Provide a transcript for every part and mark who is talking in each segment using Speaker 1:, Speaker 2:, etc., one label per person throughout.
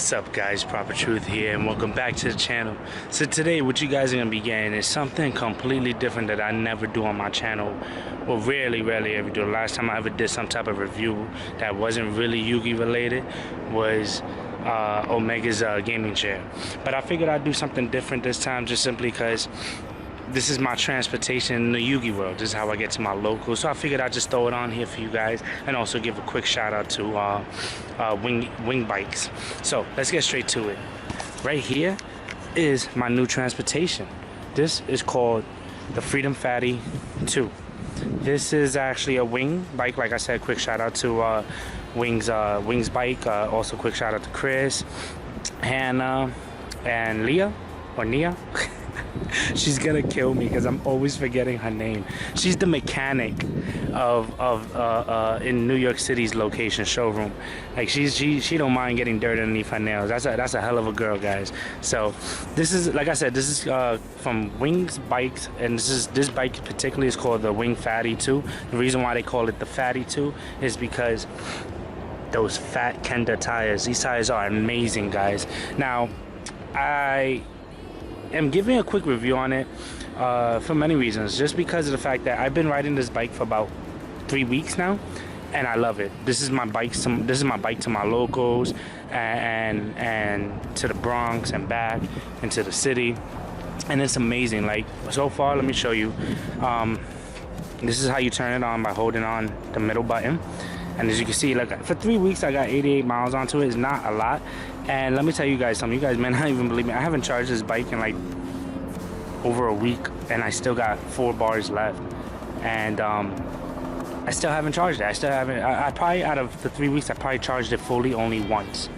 Speaker 1: What's up guys, Proper Truth here and welcome back to the channel. So today what you guys are going to be getting is something completely different that I never do on my channel. Well, rarely ever do. The last time I ever did some type of review that wasn't really Yugi related was Omega's gaming chair. But I figured I'd do something different this time just simply because this is my transportation in the Yugi world. This is how I get to my local. So I figured I'd just throw it on here for you guys and also give a quick shout out to Wingbikes. So let's get straight to it. Right here is my new transportation. This is called the Freedom Fatty 2. This is actually a wing bike. Like I said, quick shout out to Wings bike. Also quick shout out to Chris, Hannah, and Leah or Nia. She's gonna kill me because I'm always forgetting her name. She's the mechanic of in New York City's location showroom. Like she don't mind getting dirt underneath her nails. That's a hell of a girl, guys. So this is, like I said, this is from Wings Bikes, and this bike particularly is called the Wing Fatty 2. The reason why they call it the Fatty 2 is because those fat Kenda tires. These tires are amazing, guys. Now I am giving a quick review on it for many reasons. Just because of the fact that I've been riding this bike for about 3 weeks now, and I love it. This is my bike. This is my bike to my locals and to the Bronx and back into the city, and it's amazing. Like so far, let me show you. This is how you turn it on by holding on the middle button. And as you can see, like for 3 weeks, I got 88 miles onto it. It's not a lot. And let me tell you guys something. You guys may not even believe me. I haven't charged this bike in like over a week, and I still got 4 bars left. And I still haven't charged it. I still haven't. I probably, out of the 3 weeks, I probably charged it fully only once,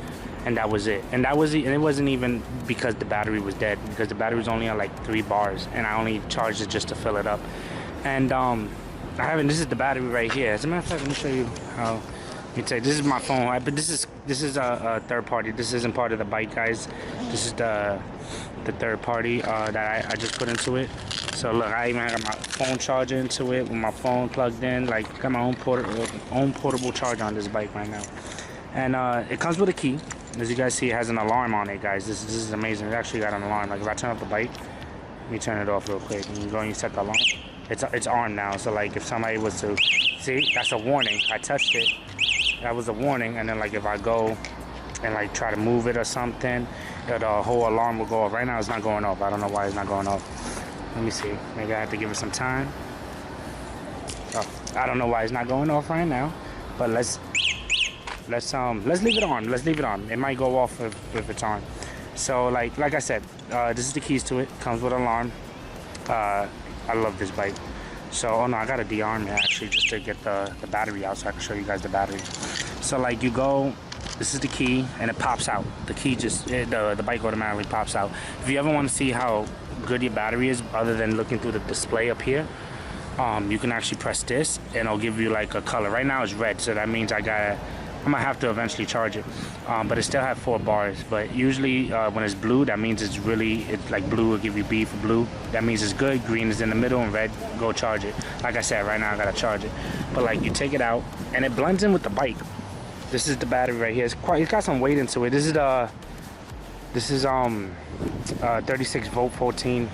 Speaker 1: and that was it. And it wasn't even because the battery was dead, because the battery was only on like 3 bars, and I only charged it just to fill it up. And I haven't. This is the battery right here. As a matter of fact, let me show you how. Let me tell you, this is my phone. But this is a third party. This isn't part of the bike, guys. This is the third party that I just put into it. So look, I even got my phone charger into it with my phone plugged in. Like, got my own portable charger on this bike right now. And it comes with a key. As you guys see, it has an alarm on it, guys. This is amazing. It actually got an alarm. Like if I turn off the bike, let me turn it off real quick. And you go and you set the alarm. It's armed now, so like if somebody was to see, that's a warning. I touched it, that was a warning. And then like if I go and like try to move it or something, the whole alarm will go off. Right now it's not going off. I don't know why it's not going off. Let me see, maybe I have to give it some time. I don't know why it's not going off right now, but let's leave it on. Let's leave it on. It might go off if it's on. So like I said, this is the keys to it. Comes with an alarm. I love this bike. So, oh no, I gotta de-arm it actually just to get the battery out so I can show you guys the battery. So like you go, this is the key and it pops out. The key just, the bike automatically pops out. If you ever want to see how good your battery is other than looking through the display up here, you can actually press this and it'll give you like a color. Right now it's red, so that means I might have to eventually charge it, but it still has 4 bars. But usually when it's blue, that means it's like blue will give you B for blue. That means it's good. Green is in the middle, and red, go charge it. Like I said, right now I gotta charge it. But like you take it out, and it blends in with the bike. This is the battery right here. It's got some weight into it. This is 36 volt 14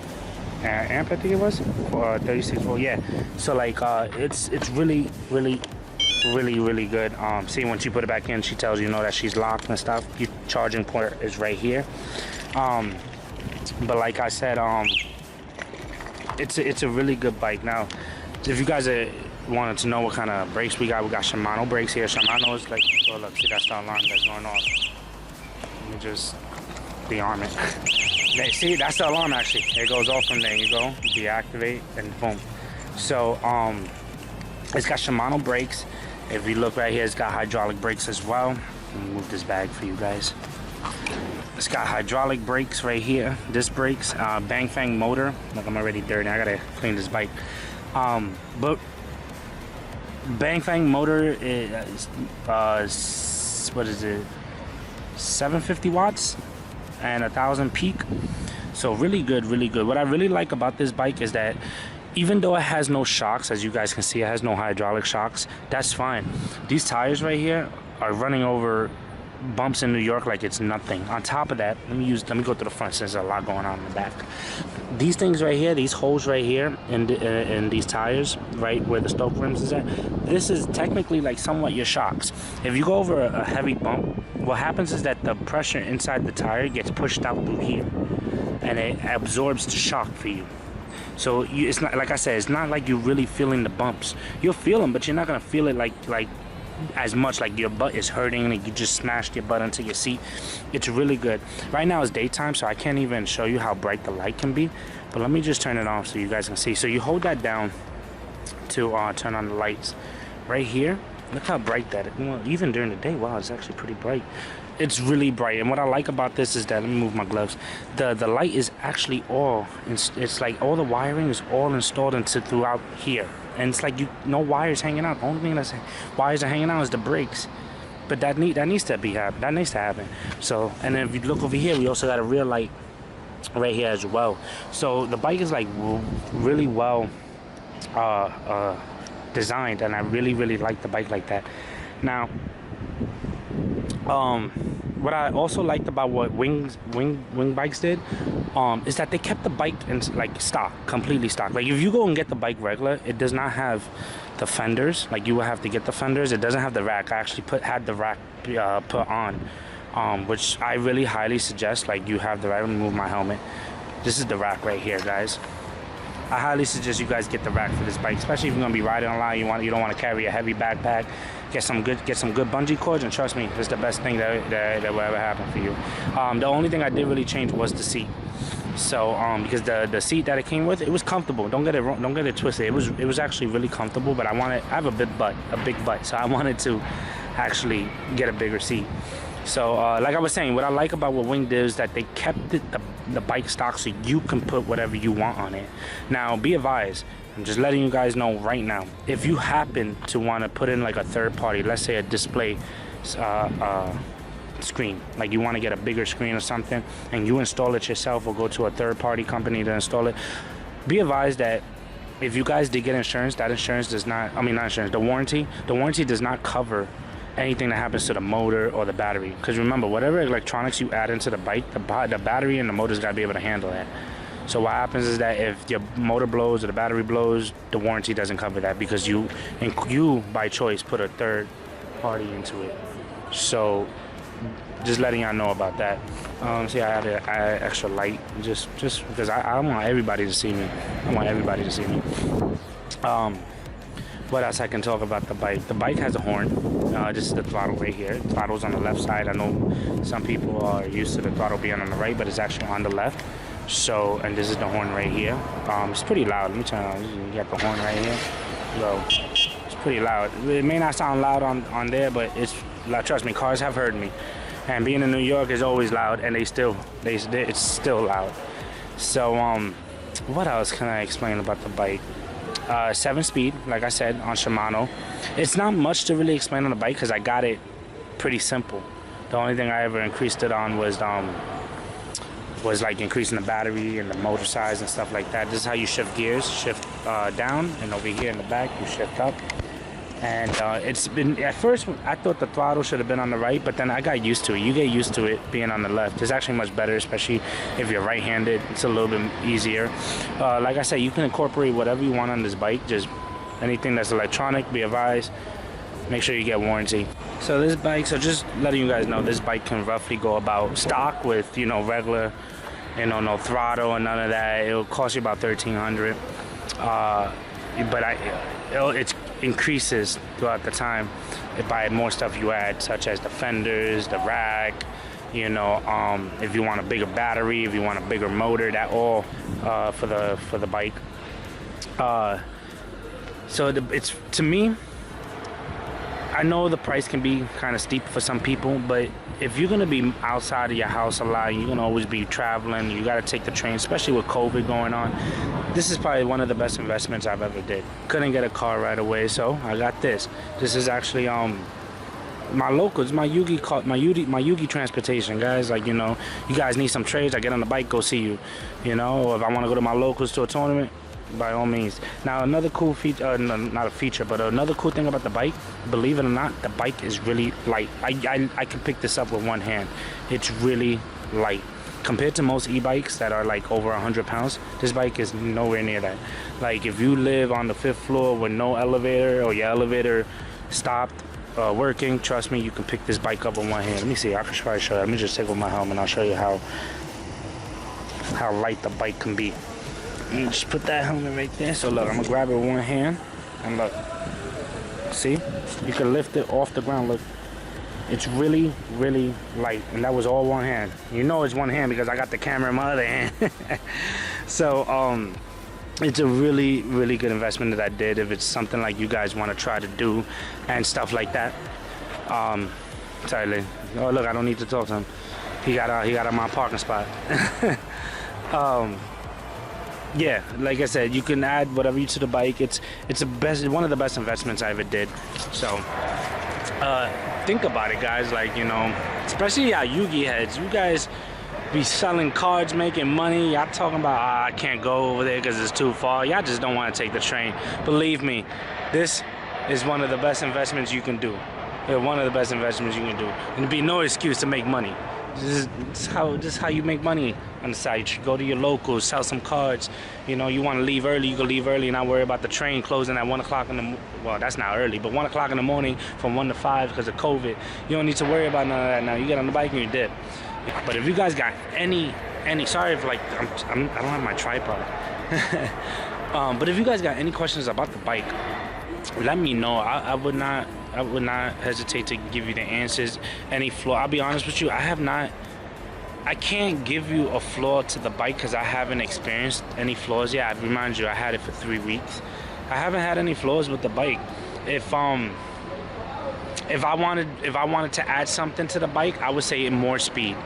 Speaker 1: amp, I think it was, or 36 volt. Yeah. So like it's really good. See, once you put it back in, she tells you that she's locked and stuff. Your charging port is right here. But like I said, it's a really good bike. Now, if you guys wanted to know what kind of brakes we got Shimano brakes here. Shimano is like, oh look, see, that's the alarm that's going off. Let me just de-arm it. See, that's the alarm actually. It goes off from there. You go, deactivate, and boom. So it's got Shimano brakes. If you look right here, it's got hydraulic brakes as well. Let me move this bag for you guys. It's got hydraulic brakes right here. Disc brakes, Bang Fang motor. Look, I'm already dirty. I gotta clean this bike. But Bang Fang motor is what is it? 750 watts and 1,000 peak. So really good, really good. What I really like about this bike is that even though it has no shocks, as you guys can see, it has no hydraulic shocks. That's fine. These tires right here are running over bumps in New York like it's nothing. On top of that, let me go through the front since there's a lot going on in the back. These things right here, these holes right here in these tires, right where the spoke rims is at, this is technically like somewhat your shocks. If you go over a heavy bump, what happens is that the pressure inside the tire gets pushed out through here, and it absorbs the shock for you. So it's not, like I said, it's not like you're really feeling the bumps. You'll feel them, but you're not gonna feel it like as much, like your butt is hurting and you just smashed your butt into your seat. It's really good. Right now it's daytime, so I can't even show you how bright the light can be, but let me just turn it on so you guys can see. So you hold that down to turn on the lights. Right here, look how bright that is. Well, even during the day, wow, it's actually pretty bright. It's really bright, and what I like about this is that, let me move my gloves, the light is actually it's like all the wiring is all installed into throughout here, and it's like no wires hanging out. The only thing that's wires are hanging out is the brakes, but that needs to happen. So, and then if you look over here, we also got a rear light right here as well. So the bike is like really well designed, and I really like the bike like that. Now, what I also liked about what Wingbikes did is that they kept the bike in like stock, completely stock. Like if you go and get the bike regular, it does not have the fenders. Like you will have to get the fenders. It doesn't have the rack. I actually had the rack put on, which I really highly suggest. Like you have the rack. Let me move my helmet. This is the rack right here, guys. I highly suggest you guys get the rack for this bike, especially if you're gonna be riding online. You don't want to carry a heavy backpack. Get some good bungee cords, and trust me, it's the best thing that will ever happen for you. The only thing I did really change was the seat. So because the seat that it came with, it was comfortable. Don't get it wrong, don't get it twisted. It was actually really comfortable, but I have a big butt, so I wanted to actually get a bigger seat. So like I was saying, what I like about what Wing did is that they kept the bike stock so you can put whatever you want on it. Now, be advised, I'm just letting you guys know right now, if you happen to want to put in like a third party, let's say a display screen, like you want to get a bigger screen or something, and you install it yourself or go to a third party company to install it, be advised that if you guys did get insurance, that insurance does not, not insurance, the warranty does not cover anything that happens to the motor or the battery. Because remember, whatever electronics you add into the bike, the battery and the motor's got to be able to handle that. So what happens is that if your motor blows or the battery blows, the warranty doesn't cover that, because you by choice put a third party into it. So just letting y'all know about that. See, I added an extra light just because I want everybody to see me. What else I can talk about the bike? The bike has a horn. This is the throttle right here. The throttle's on the left side. I know some people are used to the throttle being on the right, but it's actually on the left. So, and this is the horn right here. It's pretty loud. Let me turn it on. You got the horn right here. So, it's pretty loud. It may not sound loud on there, but it's loud. Trust me, cars have heard me. And being in New York is always loud, and it's still loud. So, what else can I explain about the bike? 7-speed, like I said, on Shimano. It's not much to really explain on the bike because I got it pretty simple. The only thing I ever increased it on was like increasing the battery and the motor size and stuff like that. This is how you shift gears. Shift down, and over here in the back you shift up. And it's been, at first I thought the throttle should have been on the right, but then I got used to it. You get used to it being on the left. It's actually much better, especially if you're right-handed. It's a little bit easier. Like I said, you can incorporate whatever you want on this bike. Just anything that's electronic, be advised. Make sure you get warranty. So this bike, so just letting you guys know, this bike can roughly go about stock with, regular, no throttle and none of that. It'll cost you about $1,300. But it's increases throughout the time by more stuff you add, such as the fenders, the rack, if you want a bigger battery, if you want a bigger motor, that all for the bike. So it's, to me, I know the price can be kind of steep for some people, but if you're going to be outside of your house a lot, you're going to always be traveling, you got to take the train, especially with COVID going on, this is probably one of the best investments I've ever did. Couldn't get a car right away, so I got this. This is actually my locals, my Yugi transportation, guys. Like, you guys need some trades, I get on the bike, go see you. Or if I want to go to my locals to a tournament, by all means. Now another cool feature, no, not a feature, but another cool thing about the bike, believe it or not, the bike is really light. I can pick this up with one hand. It's really light. Compared to most e-bikes that are like over 100 pounds, this bike is nowhere near that. Like if you live on the 5th floor with no elevator, or your elevator stopped working, trust me, you can pick this bike up with one hand. Let me see, I can try to show you. Let me just take off my helmet and I'll show you how light the bike can be. Let me just put that helmet right there. So look, I'm gonna grab it with one hand, and look, see, you can lift it off the ground. Look, it's really, really light, and that was all one hand. You know it's one hand because I got the camera in my other hand. So it's a really, really good investment that I did if it's something like you guys want to try to do and stuff like that. Sorry, Lynn. Oh look, I don't need to talk to him. He got out my parking spot. Yeah, like I said, you can add whatever you to the bike. It's one of the best investments I ever did. So think about it, guys. Like, you know, especially y'all Yugi heads, you guys be selling cards, making money. Y'all talking about I can't go over there because it's too far. Y'all just don't want to take the train. Believe me, this is one of the best investments you can do. Yeah, one of the best investments you can do, and there'd be no excuse to make money. This is how you make money on the side. You go to your locals, sell some cards. You know, you want to leave early, you can leave early and not worry about the train closing at 1 o'clock in the well, that's not early, but 1 o'clock in the morning from 1 to 5 because of COVID. You don't need to worry about none of that now. You get on the bike and you dip. But if you guys got any sorry if like I don't have my tripod. But if you guys got any questions about the bike, let me know. I would not hesitate to give you the answers. Any flaw, I'll be honest with you, I can't give you a flaw to the bike because I haven't experienced any flaws yet. I remind you, I had it for 3 weeks. I haven't had any flaws with the bike. If I wanted to add something to the bike, I would say more speed.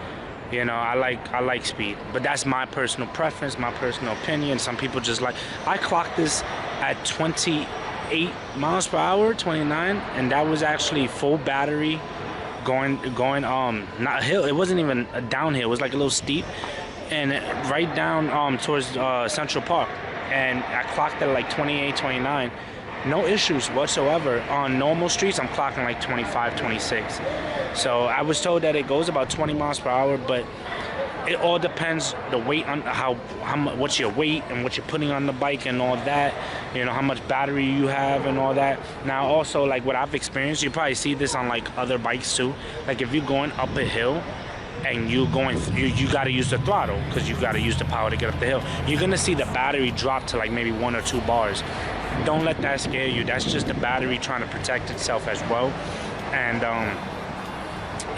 Speaker 1: You know, I like speed, but that's my personal preference, my personal opinion. Some people just like, I clocked this at 28 miles per hour, 29, and that was actually full battery going not hill. It wasn't even a downhill. It was like a little steep, and right down towards Central Park, and I clocked at like 28, 29. No issues whatsoever. On normal streets, I'm clocking like 25, 26. So I was told that it goes about 20 miles per hour, but it all depends the weight on what's your weight and what you're putting on the bike and all that. You know, how much battery you have and all that. Now also, like what I've experienced, you probably see this on like other bikes too. Like if you're going up a hill and you got to use the throttle because you got to use the power to get up the hill, you're gonna see the battery drop to like maybe 1 or 2 bars. Don't let that scare you. That's just the battery trying to protect itself as well. And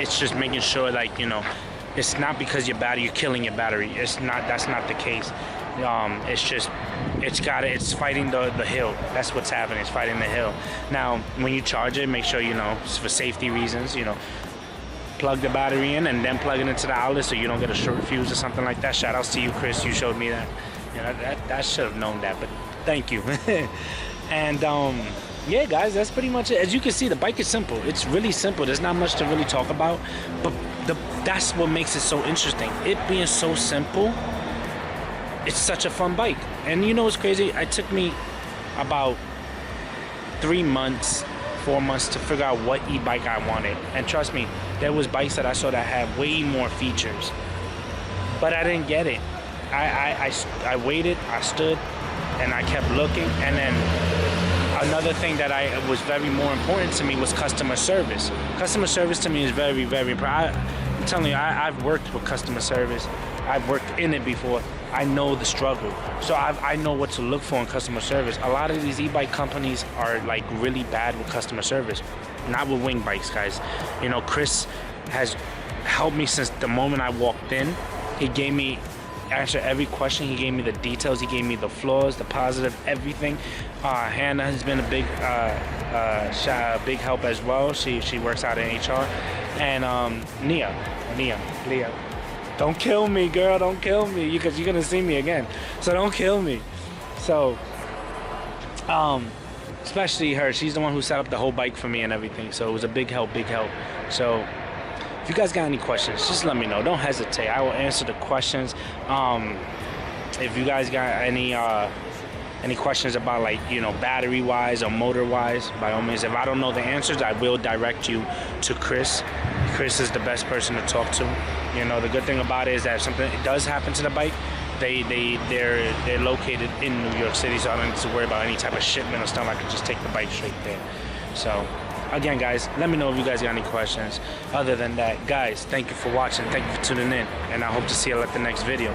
Speaker 1: it's just making sure, like, you know, it's not because you're killing your battery. That's not the case. It's just it's fighting the hill. That's what's happening. It's fighting the hill. Now when you charge it, make sure, you know, for safety reasons, you know, plug the battery in and then plug it into the outlet so you don't get a short fuse or something like that. Shout outs to you, Chris. You showed me that. You know, that should have known that, but thank you. And yeah, guys, that's pretty much it. As you can see, the bike is simple. It's really simple. There's not much to really talk about, but that's what makes it so interesting. It being so simple, it's such a fun bike. And you know what's crazy? It took me about 3 months, 4 months to figure out what e-bike I wanted. And trust me, there was bikes that I saw that had way more features, but I didn't get it. I waited, I stood, and I kept looking. And then another thing that was very more important to me was customer service. Customer service to me is very, very important. I'm telling you, I've worked with customer service. I've worked in it before. I know the struggle. So I know what to look for in customer service. A lot of these e-bike companies are like really bad with customer service. Not with Wingbikes, guys. You know, Chris has helped me since the moment I walked in. He gave me answer every question. He gave me the details. He gave me the flaws, the positive, everything. Hannah has been a big help as well. She works out in HR. And Leah, don't kill me, girl. Don't kill me, because you're gonna see me again. So don't kill me. So especially her. She's the one who set up the whole bike for me and everything. So it was a big help. So if you guys got any questions, just let me know. Don't hesitate. I will answer the questions. If you guys got any any questions about, like, you know, battery wise or motor wise, by all means, if I don't know the answers, I will direct you to Chris. Chris is the best person to talk to. You know, the good thing about it is that if something does happen to the bike, they're located in New York City, so I don't need to worry about any type of shipment or stuff. I can just take the bike straight there. So again, guys, let me know if you guys got any questions. Other than that, guys, thank you for watching, thank you for tuning in, and I hope to see you at the next video.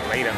Speaker 1: Later.